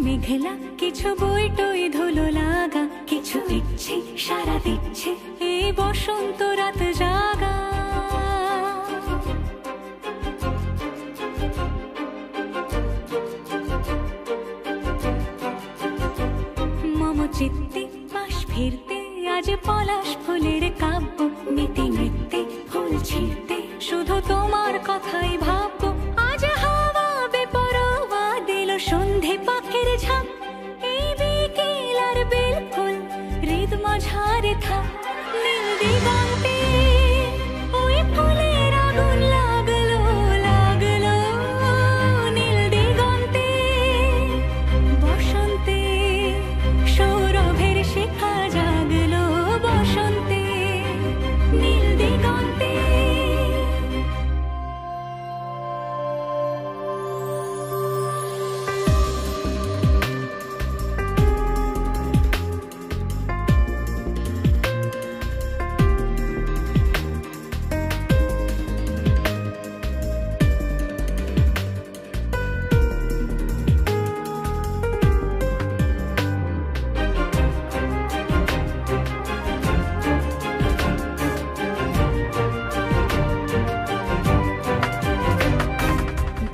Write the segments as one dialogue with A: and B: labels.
A: মেঘলা, কিছু বই টই ধুলো লাগা, কিছু ইচ্ছে সারা দিচ্ছে এই বসন্ত রাত জাগা। মম চিত্তে পাশ ফিরতে আজ পলাশ ফুলের কাব্য, নীতি নৃত্যে ফুল ছিঁড়তে শুধু তোমার কথাই ভাববো। আজ হাওয়া বেপরোয়া দিল সন্ধে পাখির ঝাঁক, এই বিকেল আর বেলফুল হৃদ মাঝারে থাক। নীল দিগন্তে ওই ফুলের আগুন লাগলো লাগলো, নীল দিগন্তে বসন্তে সৌরভের শিখা জাগলো, বসন্তে নীল দিগন্তে।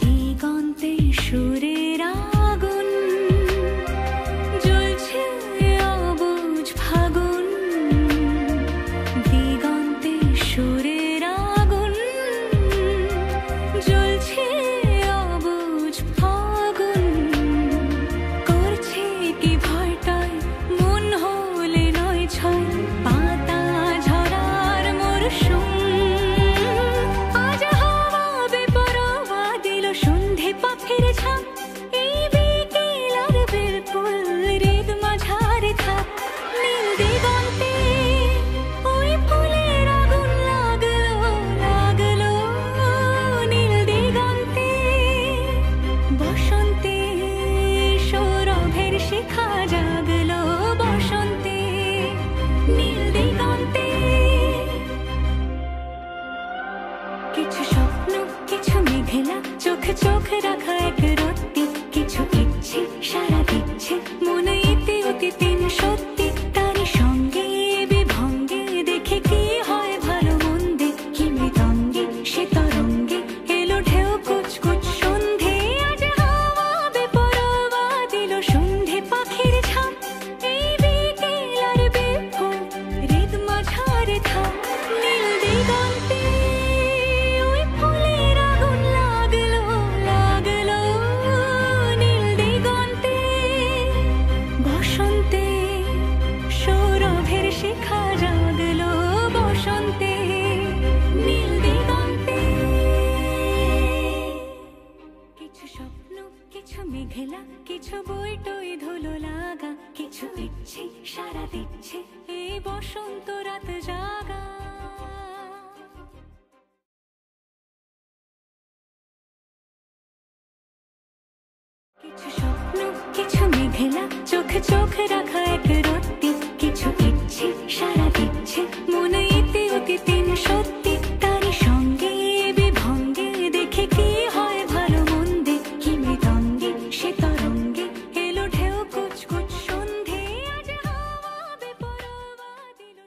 A: দিগন্তে সুরের আগুন জ্বলছে অবুঝ ফাগুন, দিগন্তে সুরের আগুন জ্বলছে অবুঝ ফাগুন। করছে কি ভয়টায় মন হলে নয় ছয়, পাতা ঝরার মরশুম। আজ হাওয়া বেপরোয়া দিল সন্ধে পাখির ঝাঁক, এই বিকেল আর বেলফুল হৃদ মাঝারে থাক। নীল দিগন্তে ওই ফুলের আগুন লাগলো লাগলো, নীল দিগন্তে বসন্তে সৌরভের শিখা জাগলো, বসন্তে নীল দিগন্তে। কিছু স্বপ্ন কিছু মেঘলা, চোখ চোখ রাখা এক রত্তি, কিছু ইচ্ছে সারা দিচ্ছে মনে ইতি অতি তিন সত্যি। তারই সঙ্গে বিভঙ্গে দেখে কি হয় ভালো মন্দে, কি মৃদঙ্গে সে তরঙ্গে এলো ঢেউ কুচকুচ সন্ধে। আজ হাওয়া বেপরোয়া দিল সন্ধে পাখির ঝাঁক, এই বিকেল আর বেলফুল হৃদ মাঝারে থাক। নীল দিগন্তে ওই ফুলের আগুন লাগলো লাগলো, নীল দিগন্তে বসন্তে সৌরভের শিখা জাগলো, বসন্তে নীল দিগন্তে। কিছু স্বপ্ন কিছু মেঘলা, কিছু বই টই ধুলো লাগা, কিছু ইচ্ছে সারা দিচ্ছে এই বসন্ত রাত জাগা। কিছু স্বপ্ন কিছু মেঘলা, চোখ চোখ রাখা এক রত্তি, কিছু ইচ্ছে সারা দিচ্ছে মনে ইতি অতি তিন সত্যি। তারই সঙ্গে বিভঙ্গে দেখে কি হয় ভালো মন্দে, কি মৃদঙ্গে সে তরঙ্গে এলো ঢেউ কুচকুচ সন্ধে। আজ হাওয়া বেপরোয়া দিল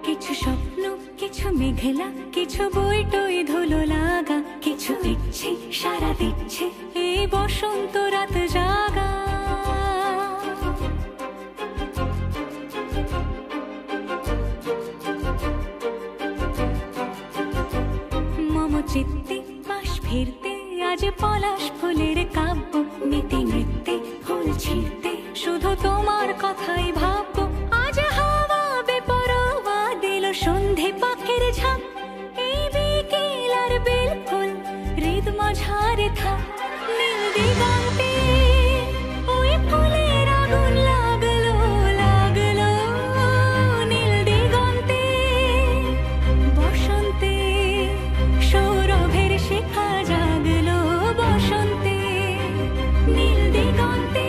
A: কিছু স্বপ্ন কিছু মেঘলা, কিছু বই টই ধুলো লাগা, কিছু ইচ্ছে সারা দিচ্ছে এই বসন্ত রাত জাগা। মম চিত্তে পাশ ফিরতে আজ পলাশ ফুলের কাব্য, নীতি নৃত্যে ফুল ছিঁড়তে শুধু তোমার কথাই ভাববো। আজ হাওয়া বেপরোয়া দিল সন্ধে পাখির ঝাঁক, এই বিকেল আর বেলফুল হৃদ মাঝারে থাক। নীল দিগন্তে ওই ফুলের আগুন লাগলো লাগলো, নীল দিগন্তে বসন্তে সৌরভের শিখা জাগলো, বসন্তে নীল দিগন্তে।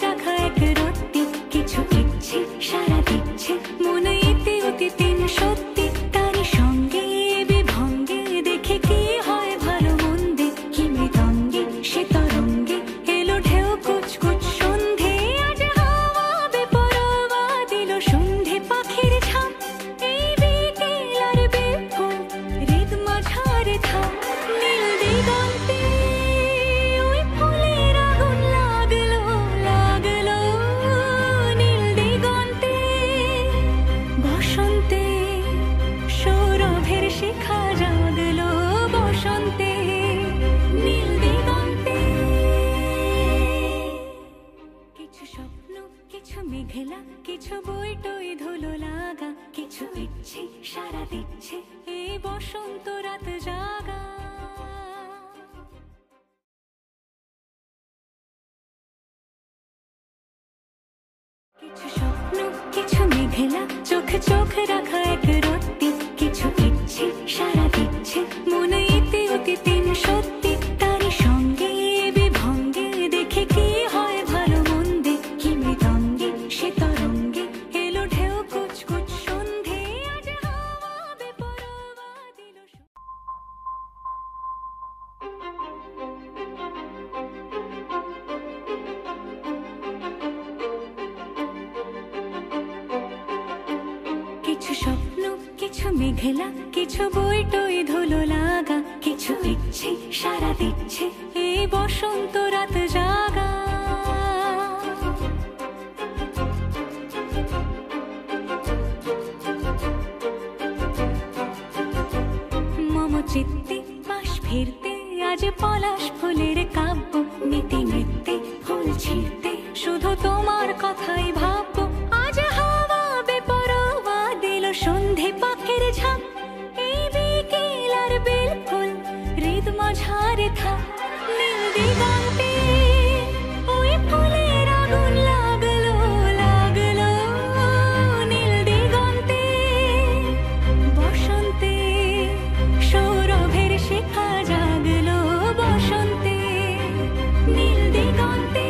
A: রাখা এক রত্তি, কিছু ইচ্ছে সারা দিচ্ছে মনে ইতি অতি তিন সত্যি, তারই সঙ্গে বিভঙ্গে দেখে কি হয় ভালো মন্দে, কি মৃদঙ্গে সে তরঙ্গে এলো ঢেউ কুচকুচ সন্ধে, আজ হাওয়া বেপরোয়া দিল সন্ধে পাখির ঝাঁক, এই বিকেল আর বেফুল হৃদ মাঝারে থাক, নীল দিগন্তে ওই ফুলের আগুন লাগলো লাগলো, নীল দিগন্তে বসন্তে সৌরভের শিখা জাগলো, বসন্তে নীল দিগন্তে। কিছু স্বপ্ন কিছু মেঘলা, কিছু বই টই ধুলো লাগা, কিছু ইচ্ছে সারা দিচ্ছে এই বসন্ত রাত জাগা। কিছু স্বপ্ন কিছু মেঘলা, চোখ চোখ রাখা এক রত্তি, কিছু ইচ্ছে সারা দিচ্ছে মনে ইতি অতি তিন সত্যি, তারই সঙ্গে বিভঙ্গে দেখে কি হয় ভালো মন্দে, কি মৃদঙ্গে সে তরঙ্গে এলো ঢেউ কুচকুচ সন্ধে, আজ হাওয়া বেপরোয়া দিল কিছু স্বপ্ন কিছু মেঘলা, কিছু বই টই ধুলো লাগা, কিছু ইচ্ছে সারা দিচ্ছে এই বসন্ত রাত জাগা। মম চিত্তে পাশ ফিরতে আজ পলাশ ফুলের কাব্য, নীতি নৃত্যে ফুল ছিঁড়তে শুধু তোমার কথাই ভাববো, আজ হাওয়া বেপরোয়া দিল সন্ধে পাখির ঝাঁক, এই বিকেল আর বেলফুল হৃদ মাঝারে থাক, নীল দিগন্তে ওই ফুলের আগুন লাগলো লাগলো, নীল দিগন্তে বসন্তে সৌরভের শিখা জাগলো, বসন্তে নীল দিগন্তে।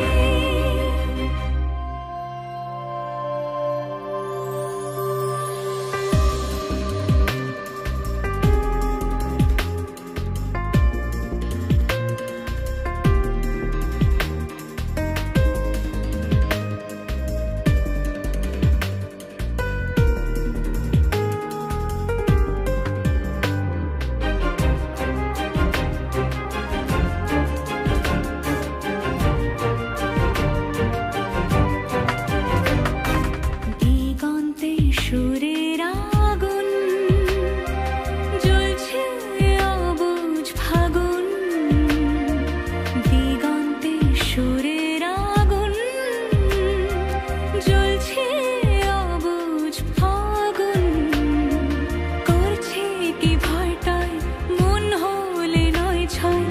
A: দিগন্তে সুরের আগুন জ্বলছে অবুঝ ফাগুন, দিগন্তে সুরের আগুন জ্বলছে অবুঝ ফাগুন, করছে কি ভয়টায় মন হলে নয় ছয়,